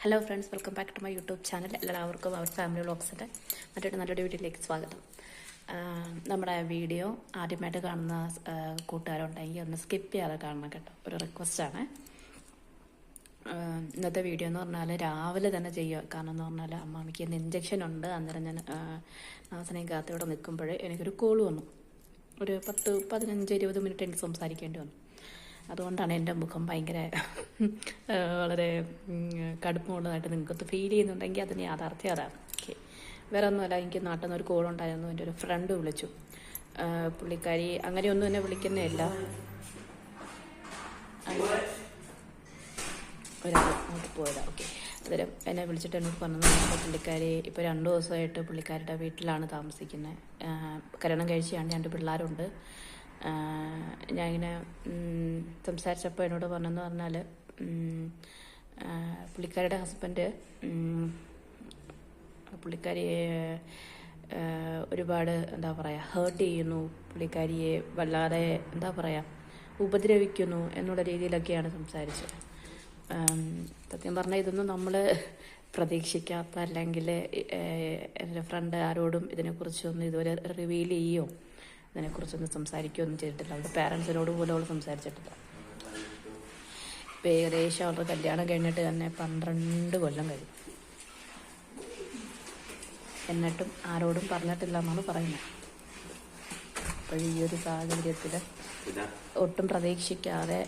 Hello friends, welcome back to my YouTube channel. എല്ലാവർക്കും അവർ family വ്ളോഗ്സിൻ്റെ നല്ലൊരു വീഡിയോയിലേക്ക് സ്വാഗതം. നമ്മുടെ വീഡിയോ ആദ്യമായിട്ട് കാണുന്ന കൂട്ടുകാരുണ്ടെങ്കിൽ ഒന്ന് സ്കിപ്പ് ചെയ്യാതെ കാണണം കേട്ടോ, ഒരു റിക്വസ്റ്റാണ്. ഇന്നത്തെ വീഡിയോ എന്ന് പറഞ്ഞാൽ രാവിലെ തന്നെ ചെയ്യുക. കാരണം എന്ന് പറഞ്ഞാൽ അമ്മാമിക്ക് ഇന്ന് ഇഞ്ചക്ഷൻ ഉണ്ട്. അന്നേരം ഞാൻ നാസനെയും കാത്തയോടെ നിൽക്കുമ്പോൾ എനിക്കൊരു കോൾ വന്നു. ഒരു 10-15-20 മിനിറ്റ് എനിക്ക് സംസാരിക്കേണ്ടി വന്നു. അതുകൊണ്ടാണ് എൻ്റെ മുഖം ഭയങ്കര വളരെ കടുപ്പമുള്ളതായിട്ട് നിങ്ങൾക്കൊന്ന് ഫീൽ ചെയ്യുന്നുണ്ടെങ്കിൽ അതിന് യാഥാർത്ഥ്യം അതാണ്. ഓക്കെ, വേറെ ഒന്നുമല്ല, എനിക്ക് നാട്ടിൽ നിന്ന് ഒരു കോൾ ഉണ്ടായിരുന്നു. എൻ്റെ ഒരു ഫ്രണ്ട് വിളിച്ചു. പുള്ളിക്കാരി അങ്ങനെയൊന്നും എന്നെ വിളിക്കുന്നതല്ല, ഒരാൾ അങ്ങോട്ട് പോയതാണ്. ഓക്കെ, അന്നേരം എന്നെ വിളിച്ചിട്ട് എന്നോട് പറഞ്ഞു, നമ്മുടെ പുള്ളിക്കാരി ഇപ്പോൾ 2 ദിവസമായിട്ട് പുള്ളിക്കാരുടെ വീട്ടിലാണ് താമസിക്കുന്നത്. കല്യാണം കഴിച്ചാണ്, 2 പിള്ളേരുണ്ട്. ഞാനിങ്ങനെ സംസാരിച്ചപ്പോൾ എന്നോട് പറഞ്ഞെന്ന് പറഞ്ഞാൽ പുള്ളിക്കാരിയുടെ ഹസ്ബൻഡ് പുള്ളിക്കാരിയെ ഒരുപാട് എന്താ പറയുക ഹേർട്ട് ചെയ്യുന്നു, പുള്ളിക്കാരിയെ വല്ലാതെ എന്താ പറയുക ഉപദ്രവിക്കുന്നു എന്നുള്ള രീതിയിലൊക്കെയാണ് സംസാരിച്ചത്. സത്യം പറഞ്ഞാൽ ഇതൊന്നും നമ്മൾ പ്രതീക്ഷിക്കാത്ത, അല്ലെങ്കിൽ എൻ്റെ ഫ്രണ്ട് ആരോടും ഇതിനെക്കുറിച്ചൊന്നും ഇതുവരെ റിവീൽ ചെയ്യുമോ ഇതിനെക്കുറിച്ചൊന്നും സംസാരിക്കുകയൊന്നും ചെയ്തിട്ടില്ല. അവളുടെ പാരൻസിനോട് പോലും അവൾ സംസാരിച്ചിട്ടില്ല. ഇപ്പം ഏകദേശം അവളുടെ കല്യാണം കഴിഞ്ഞിട്ട് തന്നെ 12 കൊല്ലം കഴിഞ്ഞു. എന്നിട്ടും ആരോടും പറഞ്ഞിട്ടില്ല എന്നാണ് പറയുന്നത്. അപ്പോൾ ഈ ഒരു സാഹചര്യത്തിൽ ഒട്ടും പ്രതീക്ഷിക്കാതെ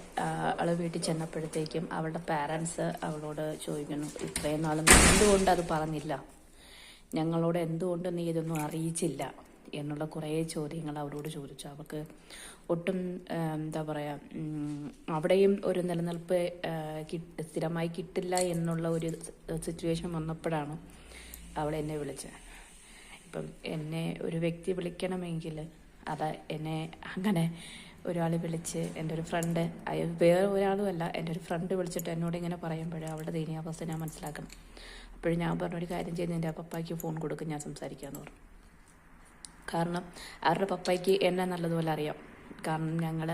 അവൾ വീട്ടിൽ ചെന്നപ്പോഴത്തേക്കും അവളുടെ പാരൻസ് അവളോട് ചോദിക്കുന്നു, ഇത്രയും നാളും എന്തുകൊണ്ട് അത് പറഞ്ഞില്ല, ഞങ്ങളോട് എന്തുകൊണ്ട് നീ ഇതൊന്നും അറിയിച്ചില്ല എന്നുള്ള കുറേ ചോദ്യങ്ങൾ അവരോട് ചോദിച്ചു. അവർക്ക് ഒട്ടും എന്താ പറയുക അവിടെയും ഒരു നിലനിൽപ്പ് സ്ഥിരമായി കിട്ടില്ല എന്നുള്ള ഒരു സിറ്റുവേഷൻ വന്നപ്പോഴാണ് അവൾ എന്നെ വിളിച്ചത്. ഇപ്പം എന്നെ ഒരു വ്യക്തി വിളിക്കണമെങ്കിൽ അത് എന്നെ അങ്ങനെ ഒരാൾ വിളിച്ച്, എൻ്റെ ഒരു ഫ്രണ്ട്, വേറെ ഒരാളുമല്ല, എൻ്റെ ഒരു ഫ്രണ്ട് വിളിച്ചിട്ട് എന്നോട് ഇങ്ങനെ പറയുമ്പോൾ അവളുടെ ദയനീയാവസ്ഥ ഞാൻ മനസ്സിലാക്കണം. അപ്പോഴും ഞാൻ പറഞ്ഞൊരു കാര്യം ചെയ്ത് എൻ്റെ പപ്പായ്ക്ക് ഫോൺ കൊടുക്കും, ഞാൻ സംസാരിക്കാമെന്ന് പറഞ്ഞു. കാരണം അവരുടെ പപ്പായ്ക്ക് എന്നെ നല്ലതുപോലെ അറിയാം. കാരണം ഞങ്ങൾ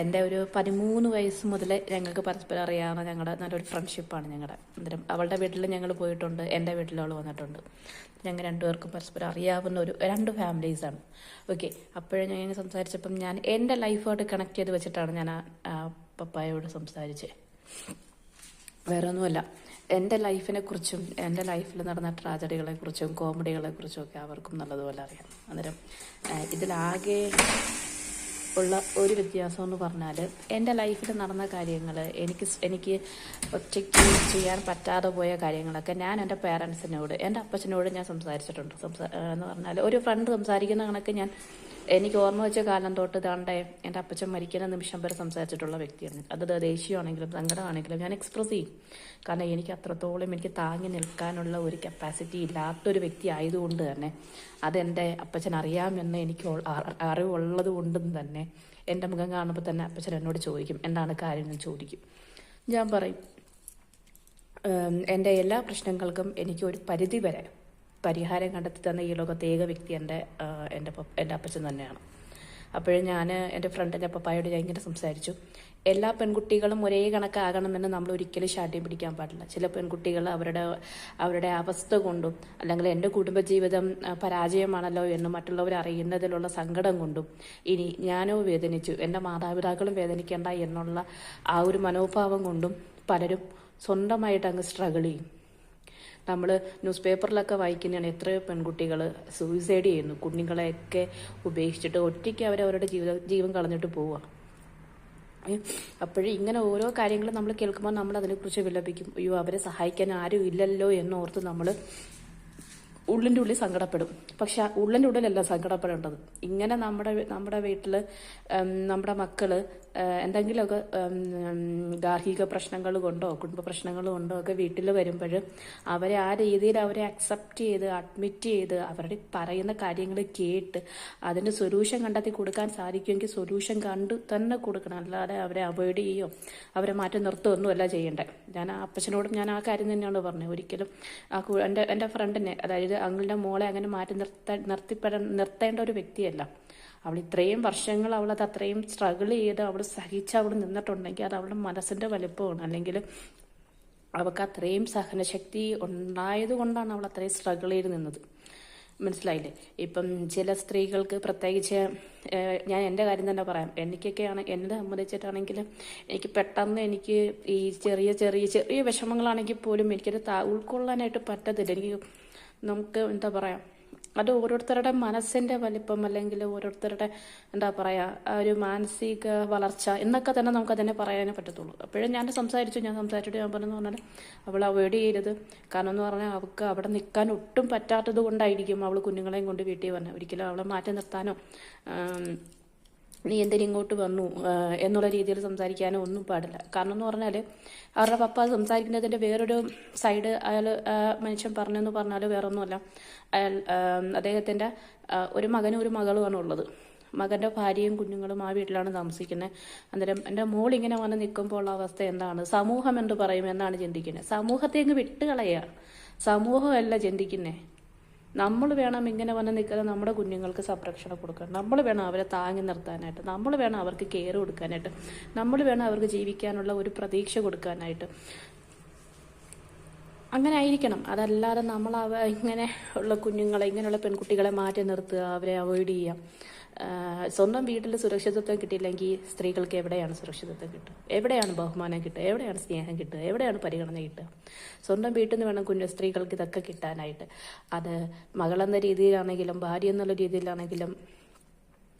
എൻ്റെ ഒരു 13 വയസ്സ് മുതൽ ഞങ്ങൾക്ക് പരസ്പരം അറിയാവുന്ന ഞങ്ങളുടെ നല്ലൊരു ഫ്രണ്ട്ഷിപ്പാണ് ഞങ്ങളുടെ. അന്നേരം അവളുടെ വീട്ടിൽ ഞങ്ങൾ പോയിട്ടുണ്ട്, എൻ്റെ വീട്ടിൽ അവൾ വന്നിട്ടുണ്ട്. ഞങ്ങൾ 2 പേർക്കും പരസ്പരം അറിയാവുന്ന 2 ഫാമിലീസാണ്. ഓക്കെ, അപ്പോഴും ഞാൻ സംസാരിച്ചപ്പം ഞാൻ എൻ്റെ ലൈഫായിട്ട് കണക്ട് ചെയ്ത് വെച്ചിട്ടാണ് ഞാൻ ആ പപ്പായോട് സംസാരിച്ചത്. വേറെ ഒന്നുമല്ല, എൻ്റെ ലൈഫിനെക്കുറിച്ചും എൻ്റെ ലൈഫിൽ നടന്ന ട്രാജഡികളെക്കുറിച്ചും കോമഡികളെക്കുറിച്ചും ഒക്കെ അവർക്കും നല്ലതുപോലെ അറിയാം. അന്നേരം ഇതിലാകെ ഉള്ള ഒരു വ്യത്യാസം എന്ന് പറഞ്ഞാൽ, എൻ്റെ ലൈഫിൽ നടന്ന കാര്യങ്ങൾ, എനിക്ക് ഒറ്റയ്ക്ക് ചെയ്യാൻ പറ്റാതെ പോയ കാര്യങ്ങളൊക്കെ ഞാൻ എൻ്റെ പേരൻസിനോട്, എൻ്റെ അപ്പച്ചനോട് ഞാൻ സംസാരിച്ചിട്ടുണ്ട്. എന്ന് പറഞ്ഞാൽ ഒരു ഫ്രണ്ട് സംസാരിക്കുന്ന കണക്ക് ഞാൻ എനിക്ക് ഓർമ്മ വെച്ച കാലം തൊട്ട് താണ്ടെ എൻ്റെ അപ്പച്ചൻ മരിക്കുന്ന നിമിഷം വരെ സംസാരിച്ചിട്ടുള്ള വ്യക്തിയാണ്. അത് ദേഷ്യമാണെങ്കിലും സങ്കടമാണെങ്കിലും ഞാൻ എക്സ്പ്രസ് ചെയ്യും. കാരണം എനിക്ക് അത്രത്തോളം എനിക്ക് താങ്ങി നിൽക്കാനുള്ള ഒരു കപ്പാസിറ്റി ഇല്ലാത്തൊരു വ്യക്തി ആയതുകൊണ്ട് തന്നെ, അതെൻ്റെ അപ്പച്ചൻ അറിയാമെന്ന് എനിക്ക് അറിവുള്ളത് കൊണ്ടും തന്നെ എൻ്റെ മുഖം കാണുമ്പോൾ തന്നെ അപ്പച്ചൻ എന്നോട് ചോദിക്കും, എന്താണ് കാര്യം എന്ന് ചോദിക്കും. ഞാൻ പറയും, എൻ്റെ എല്ലാ പ്രശ്നങ്ങൾക്കും എനിക്ക് ഒരു പരിധി വരെ പരിഹാരം കണ്ടെത്തി തന്ന ഈ ലോകത്തെ ഏക വ്യക്തി എൻ്റെ അപ്പച്ചൻ തന്നെയാണ്. അപ്പോഴും ഞാൻ എൻ്റെ ഫ്രണ്ടിൻ്റെ പപ്പായോട് ഞാൻ ഇങ്ങനെ സംസാരിച്ചു, എല്ലാ പെൺകുട്ടികളും ഒരേ കണക്കാകണമെന്ന് നമ്മൾ ഒരിക്കലും ശാഠ്യം പിടിക്കാൻ പാടില്ല. ചില പെൺകുട്ടികൾ അവരുടെ അവസ്ഥ കൊണ്ടും, അല്ലെങ്കിൽ എൻ്റെ കുടുംബജീവിതം പരാജയമാണല്ലോ എന്ന് മറ്റുള്ളവർ അറിയുന്നതിലുള്ള സങ്കടം കൊണ്ടും, ഇനി ഞാനോ വേദനിച്ചു, എൻ്റെ മാതാപിതാക്കളും വേദനിക്കേണ്ട എന്നുള്ള ആ ഒരു മനോഭാവം കൊണ്ടും പലരും സ്വന്തമായിട്ട് അങ്ങ് സ്ട്രഗിൾ ചെയ്യും. നമ്മൾ ന്യൂസ് പേപ്പറിലൊക്കെ വായിക്കുന്നതാണ് എത്രയോ പെൺകുട്ടികൾ സൂയിസൈഡ് ചെയ്യുന്നു, കുഞ്ഞുങ്ങളെയൊക്കെ ഉപേക്ഷിച്ചിട്ട് ഒറ്റയ്ക്ക് അവരവരുടെ ജീവൻ കളഞ്ഞിട്ട് പോവുക. അപ്പോഴും ഇങ്ങനെ ഓരോ കാര്യങ്ങളും നമ്മൾ കേൾക്കുമ്പോൾ നമ്മൾ അതിനെക്കുറിച്ച് വിലപിക്കും. അയ്യോ, അവരെ സഹായിക്കാൻ ആരും ഇല്ലല്ലോ എന്നോർത്ത് നമ്മൾ ഉള്ളിൻ്റെ ഉള്ളിൽ സങ്കടപ്പെടും. പക്ഷെ ഉള്ളിൻ്റെ ഉള്ളിലല്ല സങ്കടപ്പെടേണ്ടത്. ഇങ്ങനെ നമ്മുടെ വീട്ടിൽ നമ്മുടെ മക്കൾ എന്തെങ്കിലുമൊക്കെ ഗാർഹിക പ്രശ്നങ്ങൾ കൊണ്ടോ കുടുംബ പ്രശ്നങ്ങൾ കൊണ്ടോ ഒക്കെ വീട്ടിൽ വരുമ്പോൾ അവരെ ആ രീതിയിൽ അവരെ അക്സെപ്റ്റ് ചെയ്ത് അഡ്മിറ്റ് ചെയ്ത് അവരുടെ പറയുന്ന കാര്യങ്ങൾ കേട്ട് അതിന് സൊല്യൂഷൻ കണ്ടെത്തി കൊടുക്കാൻ സാധിക്കുമെങ്കിൽ സൊല്യൂഷൻ കണ്ടു തന്നെ കൊടുക്കണം. അല്ലാതെ അവരെ അവോയ്ഡ് ചെയ്യുകയോ അവരെ മാറ്റി നിർത്തുകയൊന്നുമല്ല ചെയ്യേണ്ടത്. ഞാൻ ആ അപ്പച്ചനോടും ഞാൻ ആ കാര്യം തന്നെയാണ് പറഞ്ഞത്. ഒരിക്കലും എൻ്റെ ഫ്രണ്ടിനെ, അതായത് അങ്ങളുടെ മോളെ അങ്ങനെ മാറ്റി നിർത്തേണ്ട ഒരു വ്യക്തിയല്ല. അവൾ ഇത്രയും വർഷങ്ങൾ അവളത് അത്രയും സ്ട്രഗിൾ ചെയ്ത് അവൾ സഹിച്ച് അവൾ നിന്നിട്ടുണ്ടെങ്കിൽ അത് അവളുടെ മനസ്സിൻ്റെ വലിപ്പമാണ്. അല്ലെങ്കിൽ അവൾക്ക് അത്രയും സഹനശക്തി ഉണ്ടായത് കൊണ്ടാണ് അവൾ അത്രയും സ്ട്രഗിൾ ചെയ്ത് നിന്നത്. മനസ്സിലായില്ലേ? ഇപ്പം ചില സ്ത്രീകൾക്ക് പ്രത്യേകിച്ച് ഞാൻ എൻ്റെ കാര്യം തന്നെ പറയാം. എനിക്കൊക്കെയാണ്, എന്നെ സംബന്ധിച്ചിട്ടാണെങ്കിൽ എനിക്ക് പെട്ടെന്ന് എനിക്ക് ഈ ചെറിയ ചെറിയ ചെറിയ വിഷമങ്ങളാണെങ്കിൽ പോലും എനിക്കത് ഉൾക്കൊള്ളാനായിട്ട് പറ്റത്തില്ല. എനിക്ക് നമുക്ക് എന്താ പറയുക, അത് ഓരോരുത്തരുടെ മനസ്സിൻ്റെ വലിപ്പം അല്ലെങ്കിൽ ഓരോരുത്തരുടെ എന്താ പറയുക ആ ഒരു മാനസിക വളർച്ച എന്നൊക്കെ തന്നെ നമുക്ക് അതിനെ പറയാനേ പറ്റത്തുള്ളൂ. അപ്പോഴും ഞാൻ സംസാരിച്ചിട്ട് ഞാൻ പറഞ്ഞു പറഞ്ഞാൽ അവൾ അവോയ്ഡ് ചെയ്യരുത്. കാരണം എന്ന് പറഞ്ഞാൽ അവൾക്ക് അവിടെ നിൽക്കാൻ ഒട്ടും പറ്റാത്തത് കൊണ്ടായിരിക്കും അവൾ കുഞ്ഞുങ്ങളെയും കൊണ്ട് വീട്ടിൽ വന്നത്. ഒരിക്കലും അവളെ മാറ്റി നിർത്താനോ നീ എന്തിനും ഇങ്ങോട്ട് വന്നു എന്നുള്ള രീതിയിൽ സംസാരിക്കാനോ ഒന്നും പാടില്ല. കാരണം എന്ന് പറഞ്ഞാൽ അവരുടെ പപ്പ സംസാരിക്കുന്നതിൻ്റെ വേറൊരു സൈഡ് അയാൾ മനുഷ്യൻ പറഞ്ഞെന്ന് പറഞ്ഞാൽ വേറൊന്നുമല്ല. അദ്ദേഹത്തിൻ്റെ ഒരു മകനും ഒരു മകളുമാണ് ഉള്ളത്. മകൻ്റെ ഭാര്യയും കുഞ്ഞുങ്ങളും ആ വീട്ടിലാണ് താമസിക്കുന്നത്. അന്നേരം എൻ്റെ മോൾ ഇങ്ങനെ വന്ന് നിൽക്കുമ്പോൾ ഉള്ള അവസ്ഥ എന്താണ്, സമൂഹം എന്ത് പറയും എന്നാണ് ചിന്തിക്കുന്നത്. സമൂഹത്തെ അങ്ങ് വിട്ടുകളയുക, സമൂഹമല്ല ചിന്തിക്കുന്നത്. നമ്മൾ വേണം ഇങ്ങനെ വന്ന് നിൽക്കുന്ന നമ്മുടെ കുഞ്ഞുങ്ങൾക്ക് സംരക്ഷണം കൊടുക്കാൻ. നമ്മൾ വേണം അവരെ താങ്ങി നിർത്താനായിട്ട്. നമ്മൾ വേണം അവർക്ക് കെയർ കൊടുക്കാനായിട്ട്. നമ്മൾ വേണം അവർക്ക് ജീവിക്കാനുള്ള ഒരു പ്രതീക്ഷ കൊടുക്കാനായിട്ട്. അങ്ങനെ ആയിരിക്കണം. അതല്ലാതെ നമ്മൾ ഇങ്ങനെ ഉള്ള കുഞ്ഞുങ്ങളെ, ഇങ്ങനെയുള്ള പെൺകുട്ടികളെ മാറ്റി നിർത്തുക, അവരെ അവോയ്ഡ് ചെയ്യുക. സ്വന്തം വീട്ടിൽ സുരക്ഷിതത്വം കിട്ടിയില്ലെങ്കിൽ സ്ത്രീകൾക്ക് എവിടെയാണ് സുരക്ഷിതത്വം കിട്ടുക? എവിടെയാണ് ബഹുമാനം കിട്ടുക? എവിടെയാണ് സ്നേഹം കിട്ടുക? എവിടെയാണ് പരിഗണന കിട്ടുക? സ്വന്തം വീട്ടിൽ നിന്ന് വേണം സ്ത്രീകൾക്ക് ഇതൊക്കെ കിട്ടാനായിട്ട്. അത് മകളെന്ന രീതിയിലാണെങ്കിലും ഭാര്യ എന്നുള്ള രീതിയിലാണെങ്കിലും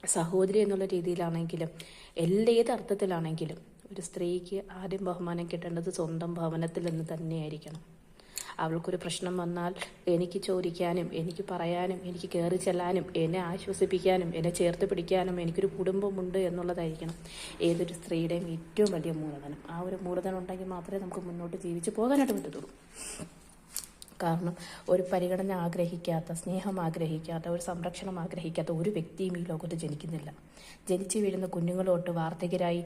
സഹോദരി എന്നുള്ള രീതിയിലാണെങ്കിലും ഏത് അർത്ഥത്തിലാണെങ്കിലും ഒരു സ്ത്രീക്ക് ആദ്യം ബഹുമാനം കിട്ടേണ്ടത് സ്വന്തം ഭവനത്തിൽ നിന്ന് തന്നെയായിരിക്കണം. അവൾക്കൊരു പ്രശ്നം വന്നാൽ എനിക്ക് ചോദിക്കാനും എനിക്ക് പറയാനും എനിക്ക് കയറി ചെല്ലാനും എന്നെ ആശ്വസിപ്പിക്കാനും എന്നെ ചേർത്ത് പിടിക്കാനും എനിക്കൊരു കുടുംബമുണ്ട് എന്നുള്ളതായിരിക്കണം ഏതൊരു സ്ത്രീയുടെയും ഏറ്റവും വലിയ മൂലധനം. ആ ഒരു മൂലധനം ഉണ്ടെങ്കിൽ മാത്രമേ നമുക്ക് മുന്നോട്ട് ജീവിച്ച് പോകാനായിട്ട് പറ്റത്തുള്ളൂ. കാരണം ഒരു പരിഗണന ആഗ്രഹിക്കാത്ത, സ്നേഹം ആഗ്രഹിക്കാത്ത, ഒരു സംരക്ഷണം ആഗ്രഹിക്കാത്ത ഒരു വ്യക്തിയും ഈ ലോകത്ത് ജനിക്കുന്നില്ല. ജനിച്ചു വീഴുന്ന കുഞ്ഞുങ്ങളോട്ട് വാർദ്ധക്യരായി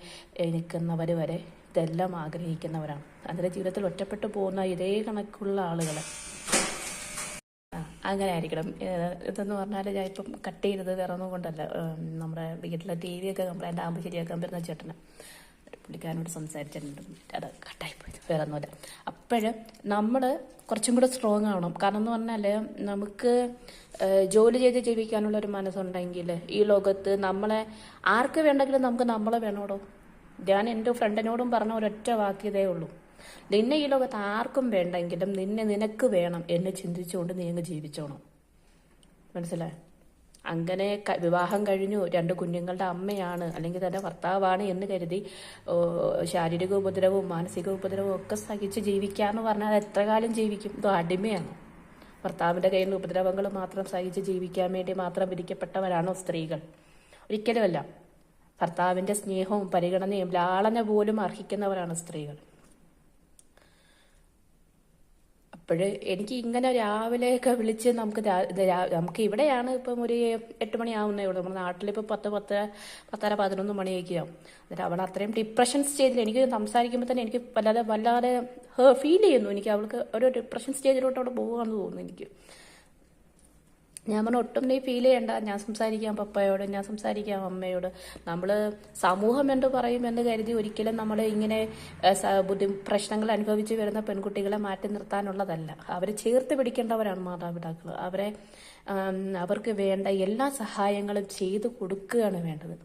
നിൽക്കുന്നവർ വരെ ഇതെല്ലാം ആഗ്രഹിക്കുന്നവരാണ്. അതിൻ്റെ ജീവിതത്തിൽ ഒറ്റപ്പെട്ടു പോകുന്ന ഇതേ കണക്കുള്ള ആളുകൾ അങ്ങനെ ആയിരിക്കണം. ഇതെന്ന് പറഞ്ഞാൽ ഞാൻ ഇപ്പം കട്ട് ചെയ്തത് വേറെ ഒന്നും കൊണ്ടല്ല. നമ്മുടെ വീട്ടിലെ ടി വിയൊക്കെ കംപ്ലൈൻ്റ് ആകുമ്പോൾ ശരിയാക്കാൻ പറ്റുന്ന ചേട്ടന് പുള്ളിക്കാരനോട് സംസാരിച്ചിട്ടുണ്ട്. അത് കട്ടായിപ്പോയി, വേറെ ഒന്നുമില്ല. അപ്പോഴും നമ്മൾ കുറച്ചും കൂടെ സ്ട്രോങ് ആവണം. കാരണം എന്ന് പറഞ്ഞാൽ നമുക്ക് ജോലി ചെയ്ത് ജീവിക്കാനുള്ള ഒരു മനസ്സുണ്ടെങ്കിൽ ഈ ലോകത്ത് നമ്മളെ ആർക്ക് വേണ്ടെങ്കിലും നമുക്ക് നമ്മളെ വേണോടോ. ഞാൻ എൻ്റെ ഫ്രണ്ടിനോടും പറഞ്ഞ ഒരൊറ്റ വാക്യതേ ഉള്ളൂ, നിന്നെ ഈ ലോകത്ത് ആർക്കും വേണ്ടെങ്കിലും നിനക്ക് വേണം എന്ന് ചിന്തിച്ചുകൊണ്ട് നീ അങ്ങ് ജീവിച്ചോണം. മനസ്സിലായോ? അങ്ങനെ വിവാഹം കഴിഞ്ഞു 2 കുഞ്ഞുങ്ങളുടെ അമ്മയാണ് അല്ലെങ്കിൽ തൻ്റെ ഭർത്താവാണ് എന്ന് കരുതി ശാരീരിക ഉപദ്രവവും മാനസിക ഉപദ്രവവും ഒക്കെ സഹിച്ച് ജീവിക്കാന്ന് പറഞ്ഞാൽ എത്ര കാലം ജീവിക്കും? ഇത് അടിമയാണ്. ഭർത്താവിൻ്റെ കയ്യിൽ നിന്ന് ഉപദ്രവങ്ങൾ മാത്രം സഹിച്ച് ജീവിക്കാൻ വേണ്ടി മാത്രം വിധിക്കപ്പെട്ടവരാണോ സ്ത്രീകൾ? ഒരിക്കലുമല്ല. ഭർത്താവിൻ്റെ സ്നേഹവും പരിഗണനയും ലാളന പോലും അർഹിക്കുന്നവരാണ് സ്ത്രീകൾ. അപ്പോൾ എനിക്ക് ഇങ്ങനെ രാവിലെയൊക്കെ വിളിച്ച് നമുക്ക് ഇവിടെയാണ് ഇപ്പം ഒരു 8 മണിയാവുന്നേ ഉള്ളൂ. നമ്മുടെ നാട്ടിലിപ്പോൾ 10, 10:30, 11 മണിയൊക്കെയാവും. എന്നിട്ട് അവൾ അത്രയും ഡിപ്രഷൻ സ്റ്റേജിൽ എനിക്ക് സംസാരിക്കുമ്പോൾ തന്നെ എനിക്ക് വല്ലാതെ ഫീൽ ചെയ്യുന്നു. എനിക്ക് അവൾക്ക് ഒരു ഡിപ്രഷൻ സ്റ്റേജിലോട്ട് അവിടെ പോകുകയാണെന്ന് തോന്നുന്നു എനിക്ക്. ഞാൻ പറഞ്ഞു ഒട്ടും നീ ഫീൽ ചെയ്യണ്ട, ഞാൻ സംസാരിക്കാം പപ്പയോട്, ഞാൻ സംസാരിക്കാം അമ്മയോട്. നമ്മൾ സമൂഹം എന്ത് പറയും എന്ന് കരുതി ഒരിക്കലും നമ്മൾ ഇങ്ങനെ പ്രശ്നങ്ങൾ അനുഭവിച്ച് വരുന്ന പെൺകുട്ടികളെ മാറ്റി നിർത്താനുള്ളതല്ല. അവരെ ചേർത്ത് പിടിക്കേണ്ടവരാണ് മാതാപിതാക്കൾ. അവർക്ക് വേണ്ട എല്ലാ സഹായങ്ങളും ചെയ്തു കൊടുക്കുകയാണ് വേണ്ടത്.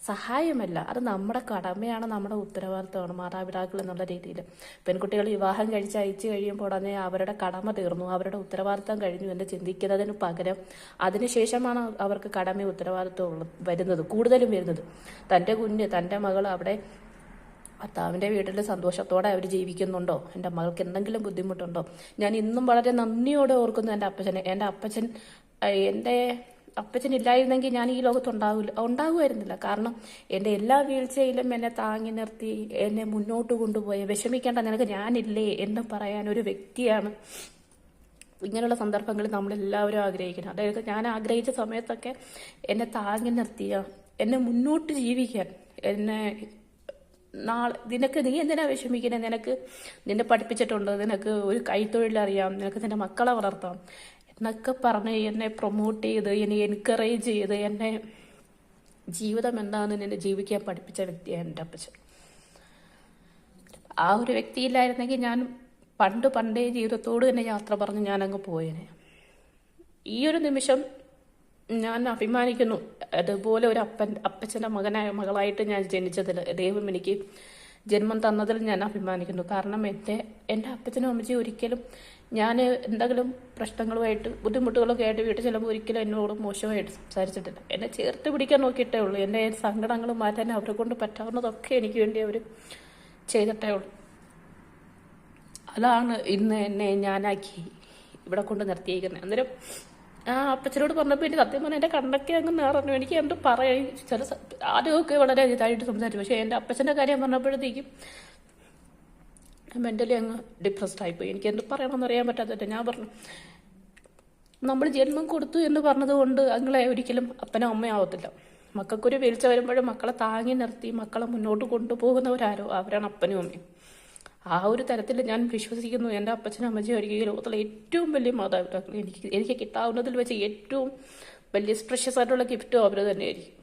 സഹായമല്ല, അത് നമ്മുടെ കടമയാണ്, നമ്മുടെ ഉത്തരവാദിത്തമാണ് മാതാപിതാക്കൾ എന്നുള്ള രീതിയിൽ. പെൺകുട്ടികൾ വിവാഹം കഴിച്ച് അയച്ചു കഴിയുമ്പോൾ ഉടനെ അവരുടെ കടമ തീർന്നു, അവരുടെ ഉത്തരവാദിത്തം കഴിഞ്ഞു എന്ന് ചിന്തിക്കുന്നതിന് പകരം അതിനുശേഷമാണ് അവർക്ക് കടമ ഉത്തരവാദിത്വം വരുന്നത്, കൂടുതലും വരുന്നത്. തൻ്റെ മകൾ അവിടെ ഭർത്താവിൻ്റെ വീട്ടിൽ സന്തോഷത്തോടെ അവർ ജീവിക്കുന്നുണ്ടോ, എൻ്റെ മകൾക്ക് എന്തെങ്കിലും ബുദ്ധിമുട്ടുണ്ടോ? ഞാൻ ഇന്നും വളരെ നന്ദിയോടെ ഓർക്കുന്നു എൻ്റെ അപ്പച്ചനെ. എൻ്റെ അപ്പച്ചനില്ലായിരുന്നെങ്കിൽ ഞാൻ ഈ ലോകത്ത് ഉണ്ടാകുമായിരുന്നില്ല. കാരണം എൻ്റെ എല്ലാ വീഴ്ചയിലും എന്നെ താങ്ങി നിർത്തി എന്നെ മുന്നോട്ട് കൊണ്ടുപോയി വിഷമിക്കേണ്ട നിനക്ക് ഞാനില്ലേ എന്ന് പറയാൻ ഒരു വ്യക്തിയാണ്. ഇങ്ങനെയുള്ള സന്ദർഭങ്ങളിൽ നമ്മളെല്ലാവരും ആഗ്രഹിക്കണം. അതായത് ഞാൻ ആഗ്രഹിച്ച സമയത്തൊക്കെ എന്നെ താങ്ങി നിർത്തിയ, എന്നെ മുന്നോട്ട് ജീവിക്കാൻ, നിനക്ക് നീ എന്തിനാ വിഷമിക്കുന്നത്, നിന്നെ പഠിപ്പിച്ചിട്ടുണ്ട്, നിനക്ക് ഒരു കൈത്തൊഴിലറിയാം, നിനക്ക് നിന്റെ മക്കളെ വളർത്താം എന്നൊക്കെ പറഞ്ഞ് എന്നെ പ്രൊമോട്ട് ചെയ്ത് എന്നെ എൻകറേജ് ചെയ്ത് എന്നെ ജീവിതം എന്താണെന്ന് എന്നെ ജീവിക്കാൻ പഠിപ്പിച്ച വ്യക്തിയാണ് എൻ്റെ അപ്പച്ചൻ. ആ ഒരു വ്യക്തിയില്ലായിരുന്നെങ്കിൽ ഞാൻ പണ്ടേ ജീവിതത്തോട് തന്നെ യാത്ര പറഞ്ഞ് ഞാനങ്ങ് പോയേനെ. ഈ ഒരു നിമിഷം ഞാൻ അഭിമാനിക്കുന്നു. അതുപോലെ ഒരു അപ്പച്ചൻ്റെ മകളായിട്ട് ഞാൻ ജനിച്ചതിൽ, ദൈവം എനിക്ക് ജന്മം തന്നതിൽ ഞാൻ അഭിമാനിക്കുന്നു. കാരണം എൻ്റെ അപ്പച്ചനും അമ്മച്ചിയും ഒരിക്കലും ഞാൻ എന്തെങ്കിലും പ്രശ്നങ്ങളുമായിട്ട് ബുദ്ധിമുട്ടുകളൊക്കെ ആയിട്ട് വീട്ടിൽ ചെല്ലുമ്പോൾ ഒരിക്കലും എന്നോട് മോശമായിട്ട് സംസാരിച്ചിട്ടില്ല. എന്നെ ചേർത്ത് പിടിക്കാൻ നോക്കിയിട്ടേ ഉള്ളൂ. എൻ്റെ സങ്കടങ്ങൾ മാറ്റാൻ അവരെ കൊണ്ട് പറ്റാവുന്നതൊക്കെ എനിക്ക് വേണ്ടി അവർ ചെയ്തിട്ടേ ഉള്ളൂ. അതാണ് ഇന്ന് എന്നെ ഞാനാക്കി ഇവിടെ കൊണ്ട് നിർത്തിയിരിക്കുന്നത്. അന്നേരം ആ അപ്പച്ചനോട് പറഞ്ഞപ്പോൾ എനിക്ക് സത്യം പറഞ്ഞാൽ എൻ്റെ കണ്ണൊക്കെ അങ്ങ് നിറഞ്ഞു. എനിക്ക് എന്ത് പറയാം, ആദ്യമൊക്കെ വളരെ ഇതായിട്ട് സംസാരിച്ചു. പക്ഷേ എൻ്റെ അപ്പച്ചൻ്റെ കാര്യം പറഞ്ഞപ്പോഴത്തേക്കും മെൻ്റലി അങ്ങ് ഡിപ്രസ്ഡ് ആയിപ്പോയി. എനിക്ക് എന്ത് പറയണമെന്ന് അറിയാൻ പറ്റാത്തിട്ട് ഞാൻ പറഞ്ഞു, നമ്മൾ ജന്മം കൊടുത്തു എന്ന് പറഞ്ഞതുകൊണ്ട് അങ്ങളെ ഒരിക്കലും അപ്പനോ അമ്മയോ ആവത്തില്ല. മക്കൾക്കൊരു വീഴ്ച വരുമ്പോഴും മക്കളെ താങ്ങി നിർത്തി മക്കളെ മുന്നോട്ട് കൊണ്ടുപോകുന്നവരാരോ അവരാണ് അപ്പനും അമ്മയും. ആ ഒരു തരത്തിൽ ഞാൻ വിശ്വസിക്കുന്നു. എൻ്റെ അപ്പച്ചനും അമ്മച്ചിയും ഒരിക്കലും ഈ ലോകത്തിലെ ഏറ്റവും വലിയ മാതാപിതാക്കൾ. എനിക്ക് കിട്ടാവുന്നതിൽ വെച്ച് ഏറ്റവും വലിയ സ്പ്രഷ്യസ് ആയിട്ടുള്ള ഗിഫ്റ്റും അവർ തന്നെയായിരിക്കും.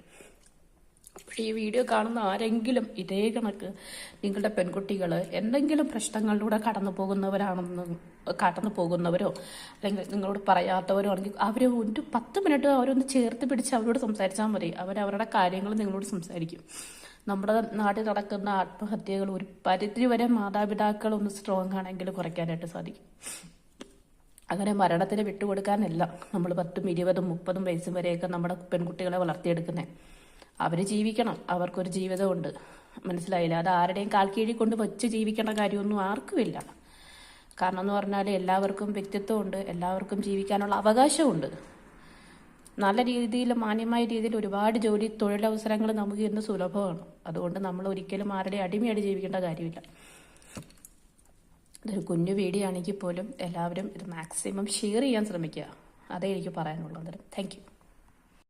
അപ്പോൾ ഈ വീഡിയോ കാണുന്ന ആരെങ്കിലും ഇതേ കണക്ക് നിങ്ങളുടെ പെൺകുട്ടികൾ എന്തെങ്കിലും പ്രശ്നങ്ങളിലൂടെ കടന്നു പോകുന്നവരോ അല്ലെങ്കിൽ നിങ്ങളോട് പറയാത്തവരോ ആണെങ്കിൽ അവർ ഒരു 10 മിനിറ്റ് അവരൊന്ന് ചേർത്ത് പിടിച്ച് അവരോട് സംസാരിച്ചാൽ മതി. അവരവരുടെ കാര്യങ്ങൾ നിങ്ങളോട് സംസാരിക്കും. നമ്മുടെ നാട്ടിൽ നടക്കുന്ന ആത്മഹത്യകൾ ഒരു പരിധി വരെ മാതാപിതാക്കൾ ഒന്ന് സ്ട്രോങ് ആണെങ്കിൽ കുറയ്ക്കാനായിട്ട് സാധിക്കും. അങ്ങനെ മരണത്തിന് വിട്ടുകൊടുക്കാനല്ല നമ്മൾ 10, 20, 30 വയസ്സ് വരെയൊക്കെ നമ്മുടെ പെൺകുട്ടികളെ വളർത്തിയെടുക്കുന്നത്. അവർ ജീവിക്കണം, അവർക്കൊരു ജീവിതമുണ്ട്, മനസ്സിലായില്ല? അത് ആരുടെയും കാൽക്കീഴിൽ കൊണ്ട് വെച്ച് ജീവിക്കേണ്ട കാര്യമൊന്നും ആർക്കുമില്ല. കാരണം എന്ന് പറഞ്ഞാൽ എല്ലാവർക്കും വ്യക്തിത്വമുണ്ട്, എല്ലാവർക്കും ജീവിക്കാനുള്ള അവകാശമുണ്ട്. നല്ല രീതിയിൽ മാന്യമായ രീതിയിൽ ഒരുപാട് തൊഴിലവസരങ്ങൾ നമുക്ക് ഇന്ന് സുലഭമാണ്. അതുകൊണ്ട് നമ്മൾ ഒരിക്കലും ആരുടെ അടിമയായിട്ട് ജീവിക്കേണ്ട കാര്യമില്ല. ഇതൊരു കുഞ്ഞു വീഡിയോ ആണെങ്കിൽ പോലും എല്ലാവരും ഇത് മാക്സിമം ഷെയർ ചെയ്യാൻ ശ്രമിക്കുക. അതേ എനിക്ക് പറയാനുള്ളത്. Thank you.